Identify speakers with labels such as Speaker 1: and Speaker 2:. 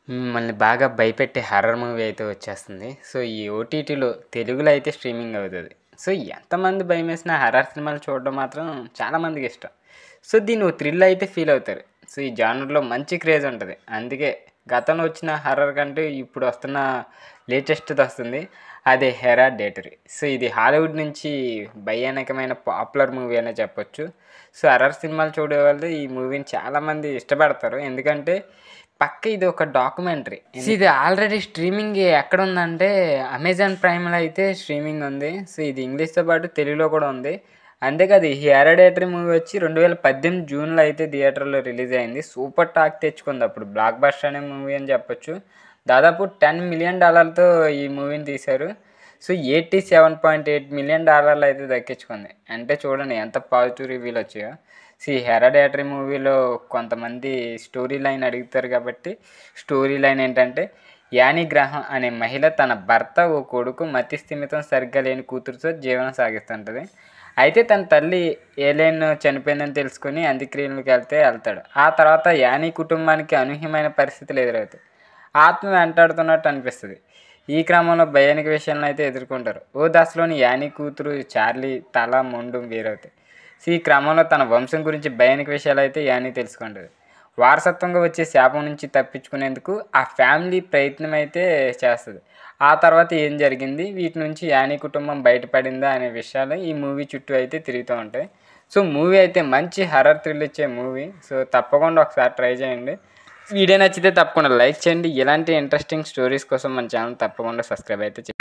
Speaker 1: మిమ్మల్ని బాగా భయపెట్టే హారర్ మూవీ అయితే వచ్చేస్తుంది. సో, ఈ ఓటీటీలో తెలుగులో అయితే స్ట్రీమింగ్ అవుతది. సో, ఎంతమంది భయమేసినా హారర్ సినిమాలు చూడడం మాత్రం చాలా మందికిష్టం. సో, దీన్ని ఓ థ్రిల్ అయితే ఫీల్ అవుతారు. సో, ఈ జానర్‌లో మంచి క్రేజ్ ఉంటది. అందుకే గతంలో వచ్చిన హారర్ కంటే ఇప్పుడు వస్తున్న లేటెస్ట్‌దొస్తుంది. అదే 'హెరాడేటరీ'. సో, ఇది హాలీవుడ్ నుంచి భయానకమైన పాపులర్ మూవీ అనే చెప్పొచ్చు. సో, హారర్ సినిమాలు చూడేవాళ్ళు ఈ మూవీని చాలామంది ఇష్టపడతారు. ఎందుకంటే ఇది ఒక డాక్యుమెంటరీ. ఇది ఆల్రెడీ స్ట్రీమింగ్ ఎక్కడుందంటే అమెజాన్ ప్రైమ్‌లో అయితే స్ట్రీమింగ్ ఉంది. సో, ఇది ఇంగ్లీష్‌తో పాటు తెలుగులో కూడా ఉంది. అంతేకాదు ఈ 'హెరాడేటరీ' మూవీ వచ్చి 2018 జూన్‌లో అయితే థియేటర్‌లో రిలీజ్ అయింది. సూపర్ టాక్ తెచ్చుకుంది. అప్పుడు బ్లాక్ బస్టర్ అనే మూవీ అని చెప్పొచ్చు. దాదాపు $10 మిలియన్ ఈ మూవీని తీశారు. సో, $87.8 మిలియన్ అయితే దక్కించుకుంది. అంటే చూడండి ఎంత పాజిటివ్ రివ్యూలు వచ్చాయో. ఈ 'హెరాడేటరీ' మూవీలో కొంతమంది స్టోరీ లైన్ అడుగుతారు కాబట్టి, స్టోరీ లైన్ ఏంటంటే యానీ గ్రాహం అనే మహిళ తన భర్త, ఓ కొడుకు, మతి స్థిమితం సరిగ్గా లేని కూతురుతో జీవనం సాగిస్తుంటది. అయితే తన తల్లి ఏలెన్ చనిపోయిందని తెలుసుకొని అంత్యక్రియలకు వెళ్తాడు. ఆ తర్వాత యానీ కుటుంబానికి అనూహ్యమైన పరిస్థితులు ఎదురవుతాయి. ఆత్మ వెంటాడుతున్నట్టు అనిపిస్తది. ఈ క్రమంలో భయానక విషయాలను అయితే ఎదుర్కొంటారు. ఓ దశలోని యానీ కూతురు చార్లీ తల, మొండు వేరవుతాయి. ఈ క్రమంలో తన వంశం గురించి భయానక విషయాలైతే యానీ తెలుసుకుంటది. వారసత్వంగా వచ్చే శాపం నుంచి తప్పించుకునేందుకు ఆ ఫ్యామిలీ ప్రయత్నం అయితే చేస్తది. ఆ తర్వాత ఏం జరిగింది? వీటి నుంచి యానీ కుటుంబం బయటపడిందా అనే విషయాలు ఈ మూవీ చుట్టూ అయితే తిరుగుతూ ఉంటాయి. సో, మూవీ అయితే మంచి హారర్ థ్రిల్ ఇచ్చే మూవీ. సో, తప్పకుండా ఒకసారి ట్రై చేయండి. వీడియో నచ్చితే తప్పకుండా లైక్ చేయండి. ఇలాంటి ఇంట్రెస్టింగ్ స్టోరీస్ కోసం మన ఛానల్ తప్పకుండా సబ్స్క్రైబ్ అయితే